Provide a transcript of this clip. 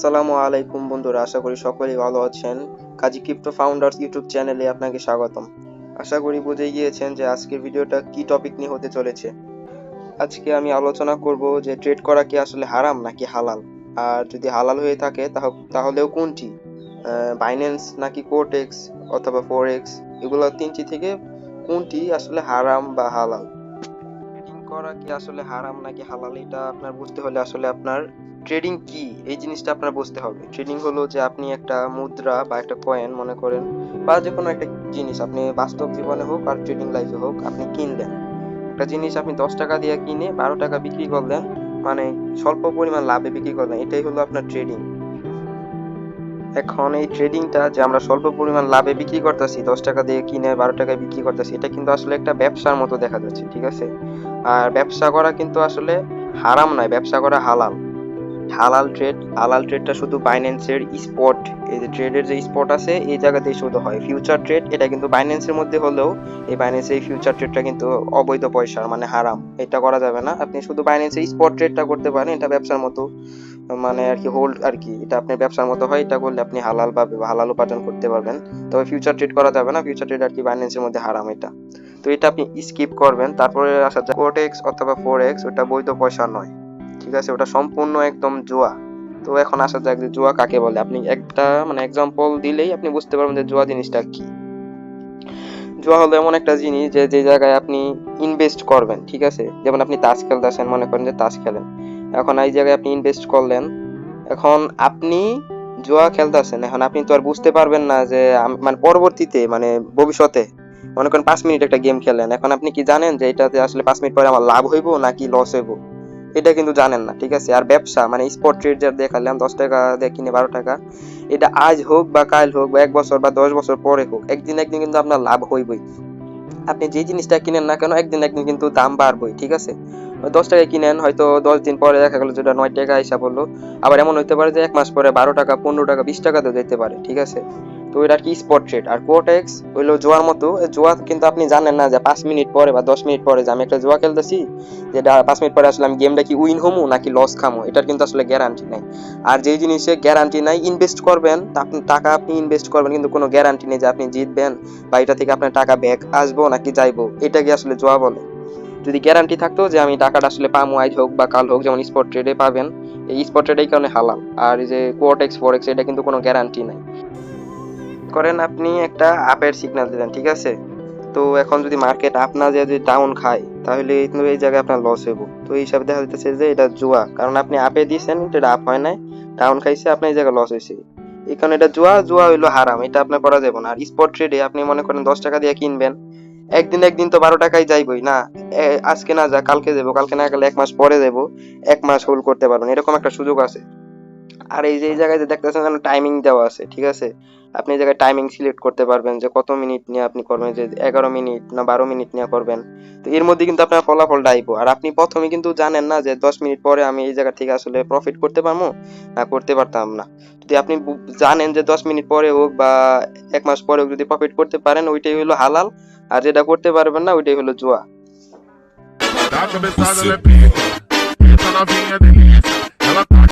আসসালামু আলাইকুম বন্ধুরা, আশা করি সকলেই ভালো আছেন। কাজী ক্রিপ্টো ফাউন্ডার্স ইউটিউব চ্যানেলে আপনাকে স্বাগতম। আশা করি বুঝে গিয়েছেন যে আজকের ভিডিওটা কি টপিক নিয়ে হতে চলেছে। আজকে আমি আলোচনা করব যে ট্রেড করা কি আসলে হারাম নাকি হালাল, আর যদি হালাল হয়ে থাকে তাহলেও কোনটি, বাইন্যান্স নাকি কোটেক্স অথবা ফরেক্স, এগুলো তিনটি থেকে কোনটি আসলে হারাম বা হালাল। ট্রেডিং করা কি আসলে হারাম নাকি হালাল, এটা আপনার বুঝতে হলে আসলে আপনার ট্রেডিং কি এই জিনিসটা আপনার বুঝতে হবে। ট্রেডিং হলো যে আপনি একটা মুদ্রা বা একটা কয়েন মনে করেন, বা যে কোনো একটা জিনিস আপনি বাস্তব জীবনে হোক আর ট্রেডিং লাইফে হোক আপনি কিনলেন। একটা জিনিস আপনি 10 টাকা দিয়ে কিনে 12 টাকা বিক্রি করলেন, মানে স্বল্প পরিমাণ লাভে বিক্রি করলেন, এটাই হলো আপনার ট্রেডিং। এখন এই ট্রেডিংটা যে আমরা স্বল্প পরিমাণ লাভে বিক্রি করতেছি, 10 টাকা দিয়ে কিনে 12 টাকায় বিক্রি করতেছি, এটা কিন্তু আসলে একটা ব্যবসার মতো দেখা যাচ্ছে, ঠিক আছে। আর ব্যবসা করা কিন্তু আসলে হারাম নয়, ব্যবসা করা হালাল। হালাল ট্রেডটা শুধু বাইন্যান্সের স্পট, এই যে ট্রেডের যে স্পট আছে এই জায়গাতেই শুধু হয়। ফিউচার ট্রেড এটা কিন্তু বাইন্যান্সের মধ্যে হলেও এই বাইন্যান্সের ফিউচার ট্রেডটা কিন্তু অবৈধ পয়সার, মানে হারাম, এটা করা যাবে না। আপনি শুধু বাইন্যান্সের স্পট ট্রেডটা করতে পারেন, এটা ব্যবসার মতো, মানে আর কি হোল্ড আর কি, এটা আপনার ব্যবসার মতো হয়। এটা করলে আপনি হালাল ভাবে হালাল উপার্জন করতে পারবেন। তবে ফিউচার ট্রেড করা যাবে না, ফিউচার ট্রেড আর কি বাইন্যান্সের মধ্যে হারাম এটা। তো এটা আপনি স্কিপ করবেন। তারপরে আসা যায় কোটেক্স অথবা ফরেক্স, ওটা বৈধ পয়সা নয়, ঠিক আছে, ওটা সম্পূর্ণ একদম জুয়া। তো এখন আসা যাক যে জুয়া কাকে বলে। আপনি একটা মানে এক্সাম্পল দিলেই আপনি বুঝতে পারবেন যে জুয়া জিনিসটা কি। জুয়া হলো এমন একটা জিনিস যে যে জায়গায় আপনি ইনভেস্ট করবেন, ঠিক আছে, যেমন আপনি তাস খেলতেছেন, মনে করেন যে তাস খেলেন, এখন এই জায়গায় আপনি ইনভেস্ট করলেন। এখন আপনি জুয়া খেলতেছেন, এখন আপনি তো আর বুঝতে পারবেন না যে মানে পরবর্তীতে মানে ভবিষ্যতে মনে করেন 5 মিনিট একটা গেম খেলেন, এখন আপনি কি জানেন যে এটাতে আসলে 5 মিনিট পরে আমার লাভ হইব নাকি লস হইব, এটা কিন্তু জানেন না, ঠিক আছে। আর ব্যবসা মানে স্পট ট্রেড যা দেখালাম, 10 টাকা দিয়ে কিনে 12 টাকা, এটা আজ হোক বা কাল হোক বা 1 বছর বা 10 বছর পরে হোক, একদিন একদিন কিন্তু আপনার লাভ হইবই। আপনি যে জিনিসটা কিনেন না কেন, একদিন একদিন কিন্তু দাম বাড়বই, ঠিক আছে। 10 টাকায় কিনেন, হয়তো 10 দিন পরে দেখা গেলো যেটা 9 টাকা হিসাব হলো, আবার এমন হইতে পারে যে 1 মাস পরে 12 টাকা 15 টাকা 20 টাকাতেও যেতে পারে, ঠিক আছে। তো এটা আর কি স্পট ট্রেড। আর কোটেক্স হইলো জোয়ার মতো। জোয়া কিন্তু আপনি জানেন না যে 5 মিনিট পরে বা 10 মিনিট পরে যে আমি একটা জোয়া খেলতেছি, যেটা 5 মিনিট পরে আসলে আমি গেমটা কি উইন হমু নাকি লস খামো, এটার কিন্তু আসলে গ্যারান্টি নাই। আর যেই জিনিসে গ্যারান্টি নাই, ইনভেস্ট করবেন, আপনি টাকা আপনি ইনভেস্ট করবেন, কিন্তু কোনো গ্যারান্টি নেই যে আপনি জিতবেন বা এটা থেকে আপনার টাকা ব্যাক আসবো নাকি যাইবো, এটাকে আসলে জুয়া বলে। যদি গ্যারান্টি থাকতো যে আমি টাকাটা আসলে পামো আজ হোক বা কাল হোক, যেমন স্পট ট্রেডে পাবেন, এই স্পট ট্রেড এই কারণে হালাল। আর এই যে কোটেক্স ফরেক্স, এটা কিন্তু কোনো গ্যারান্টি নাই। করেন আপনি একটা আপের সিগন্যাল দিলেন, ঠিক আছে, তো এখন যদি মার্কেট আপ না যায় যদি ডাউন খায়, তাহলে কিন্তু এই জায়গায় আপনার লস হইব। তো এই হিসাবে দেখা যাচ্ছে যে এটা জুয়া, কারণ আপনি আপে দিয়েছেন, এটা আপ হয় নাই, ডাউন খাইছে, আপনার এই জায়গায় লস হয়েছে, এই কারণে এটা জুয়া। জুয়া হইলো হারাম, এটা আপনার করা যাবে না। আর স্পট ট্রেডে আপনি মনে করেন 10 টাকা দিয়ে কিনবেন, একদিন একদিন তো 12 টাকায় যাইবই না, আজকে না যা কালকে যাবো, কালকে না গেলে 1 মাস পরে যাবো, 1 মাস হোল্ড করতে পারবেন, এরকম একটা সুযোগ আছে। আর এই যে এই জায়গায় যে দেখতেছেন টাইমিং দেওয়া আছে, ঠিক আছে, আপনি এই জায়গায় টাইমিং সিলেক্ট করতে পারবেন যে কত মিনিট নিয়ে আপনি করবেন, যে 11 মিনিট না 12 মিনিট নিয়ে করবেন। তো এর মধ্যে কিন্তু আপনার ফলাফলটা আইবো। আর আপনি প্রথমে কিন্তু জানেন না যে 10 মিনিট পরে আমি এই জায়গা থেকে আসলে প্রফিট করতে পারবো না করতে পারতাম না। যদি আপনি জানেন যে 10 মিনিট পরে হোক বা 1 মাস পরে হোক যদি প্রফিট করতে পারেন, ওইটাই হলো হালাল। আর যেটা করতে পারবেন না, ওইটাই হলো জুয়া। Da cabeçada ela é pica, entra novinha delícia. Ela tá